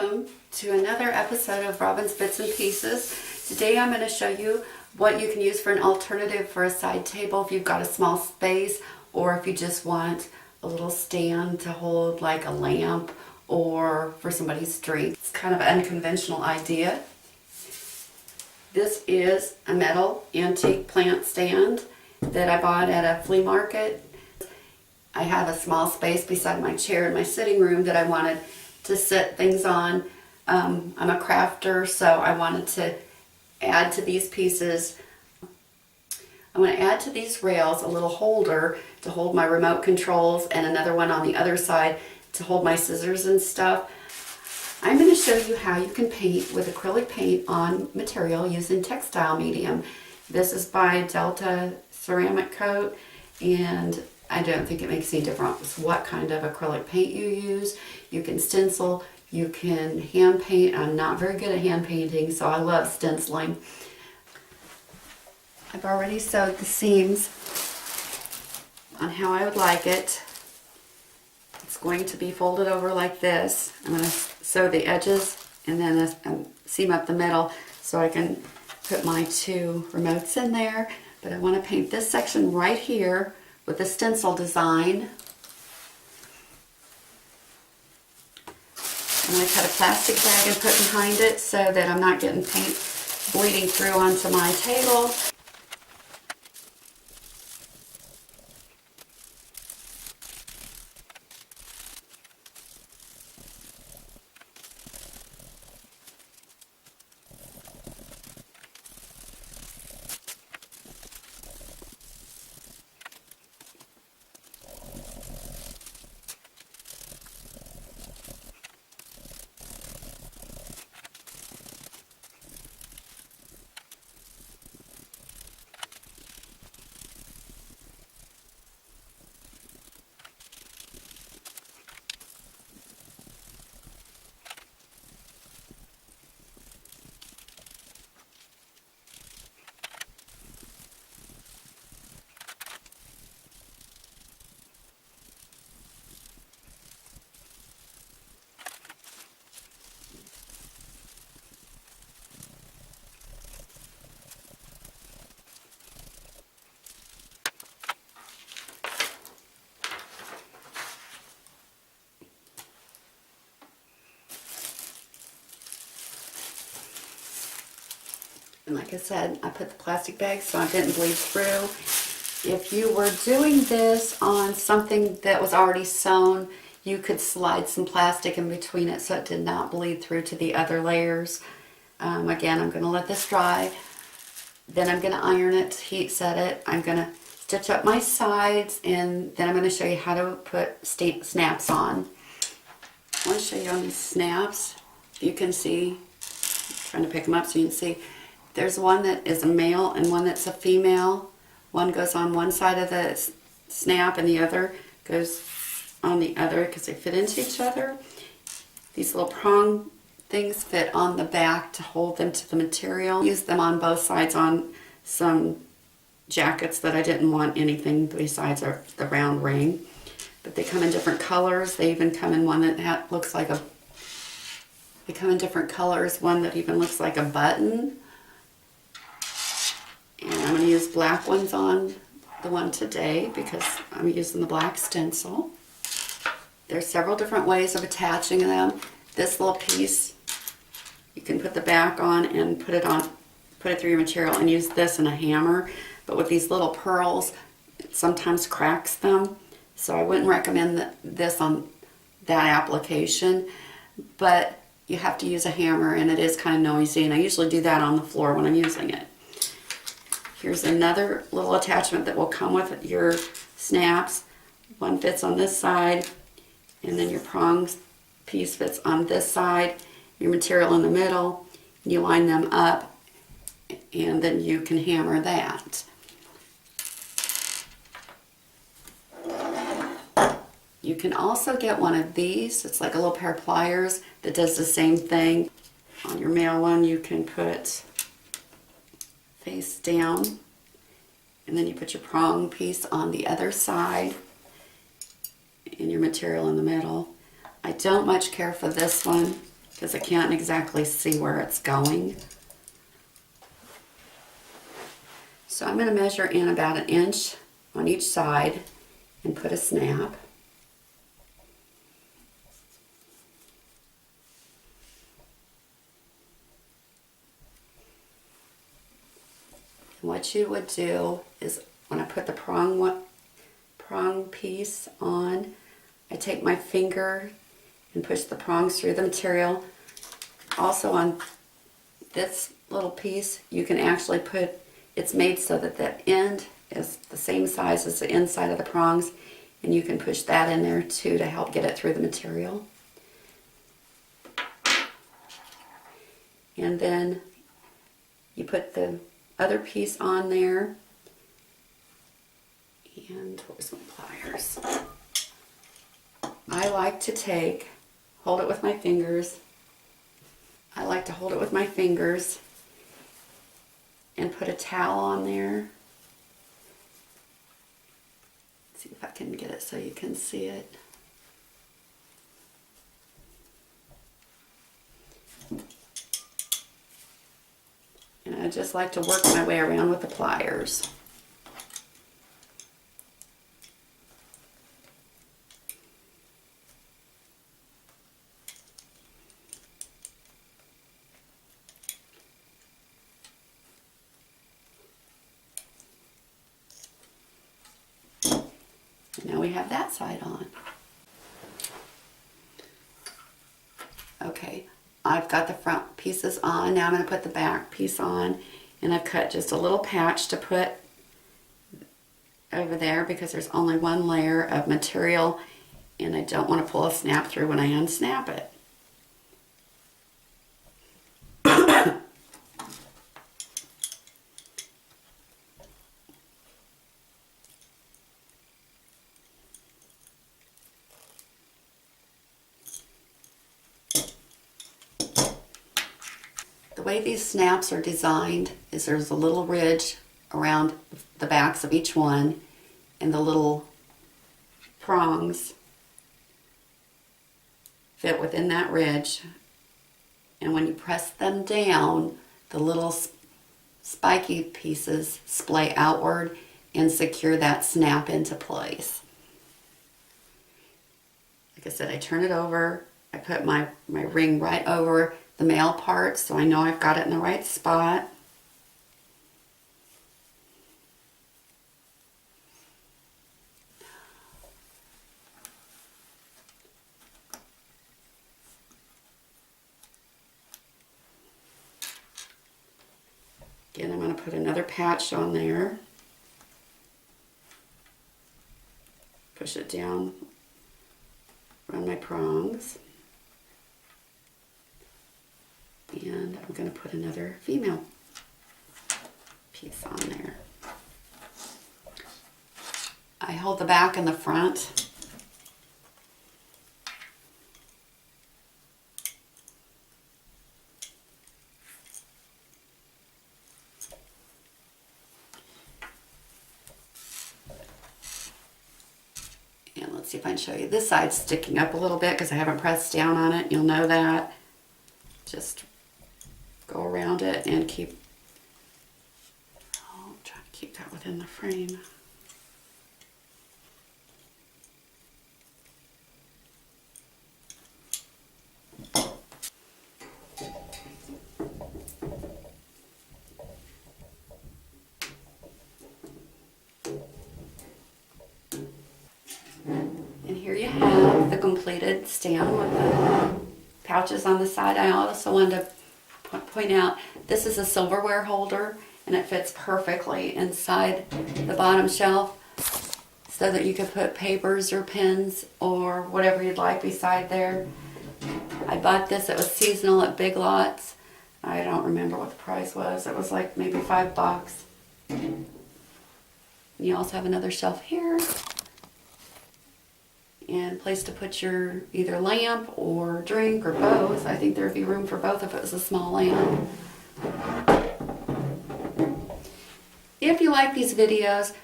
welcome to another episode of Robin's Bits and Pieces. Today I'm going to show you what you can use for an alternative for a side table if you've got a small space, or if you just want a little stand to hold like a lamp or for somebody's drink. It's kind of an unconventional idea. This is a metal antique plant stand that I bought at a flea market. I have a small space beside my chair in my sitting room that I wanted to set things on. I'm a crafter, so I wanted to add to these pieces. I'm going to add to these rails a little holder to hold my remote controls and another one on the other side to hold my scissors and stuff. I'm going to show you how you can paint with acrylic paint on material using textile medium. This is by Delta Ceramic Coat, and I don't think it makes any difference what kind of acrylic paint you use. You can stencil, you can hand paint. I'm not very good at hand painting, so I love stenciling. I've already sewed the seams on how I would like it. It's going to be folded over like this. I'm going to sew the edges and then a seam up the middle so I can put my two remotes in there. But I want to paint this section right here with a stencil design. I'm going to cut a plastic bag and put behind it so that I'm not getting paint bleeding through onto my table. And like I said, I put the plastic bag so I didn't bleed through. If you were doing this on something that was already sewn, you could slide some plastic in between it so it did not bleed through to the other layers. Again, I'm going to let this dry. Then I'm going to iron it, heat set it. I'm going to stitch up my sides, and then I'm going to show you how to put snaps on. I want to show you on these snaps. You can see, I'm trying to pick them up so you can see. There's one that is a male and one that's a female. One goes on one side of the snap and the other goes on the other because they fit into each other. These little prong things fit on the back to hold them to the material. Use them on both sides on some jackets that I didn't want anything besides the round ring. But they come in different colors. They even come in one that looks like a... They come in different colors. One that even looks like a button. And I'm going to use black ones on the one today because I'm using the black stencil. There's several different ways of attaching them. This little piece, you can put the back on and put it through your material and use this and a hammer. But with these little pearls, it sometimes cracks them. So I wouldn't recommend this on that application. But you have to use a hammer, and it is kind of noisy. And I usually do that on the floor when I'm using it. Here's another little attachment that will come with your snaps. One fits on this side, and then your prong piece fits on this side, your material in the middle. You line them up, and then you can hammer that. You can also get one of these. It's like a little pair of pliers that does the same thing. On your male one, you can put face down, and then you put your prong piece on the other side and your material in the middle. I don't much care for this one because I can't exactly see where it's going. So I'm going to measure in about 1 inch on each side and put a snap. And what you would do is when I put the prong piece on, I take my finger and push the prongs through the material. Also on this little piece, you can actually put, it's made so that the end is the same size as the inside of the prongs, and you can push that in there too to help get it through the material. And then you put the other piece on there, and where's my pliers? I like to hold it with my fingers. I like to hold it with my fingers and put a towel on there. Let's see if I can get it so you can see it. And I just like to work my way around with the pliers. Now we have that side on. Okay, I've got the front pieces on. Now I'm going to put the back piece on, and I've cut just a little patch to put over there because there's only one layer of material and I don't want to pull a snap through when I unsnap it. The way these snaps are designed is there's a little ridge around the backs of each one, and the little prongs fit within that ridge, and when you press them down, the little spiky pieces splay outward and secure that snap into place. Like I said, I turn it over, I put my ring right over the male part so I know I've got it in the right spot. Again, I'm going to put another patch on there. Push it down around my prongs. And I'm going to put another female piece on there. I hold the back and the front. And let's see if I can show you. This side's sticking up a little bit because I haven't pressed down on it. You'll know that. Just go around it and try to keep that within the frame. And here you have the completed stand with the pouches on the side. I also wanted to point out this is a silverware holder, and it fits perfectly inside the bottom shelf so that you could put papers or pens or whatever you'd like beside there. I bought this, it was seasonal at Big Lots. I don't remember what the price was. It was like maybe $5. And you also have another shelf here and a place to put your either lamp or drink or both. I think there'd be room for both if it was a small lamp. If you like these videos,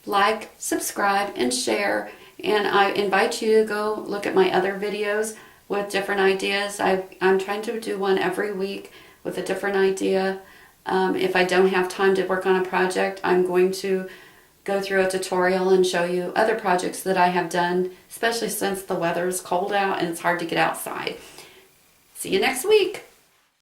like, subscribe, and share. And I invite you to go look at my other videos. with different ideas. I'm trying to do one every week with a different idea. If I don't have time to work on a project, I'm going to go through a tutorial and show you other projects that I have done, especially since the weather is cold out and it's hard to get outside. See you next week.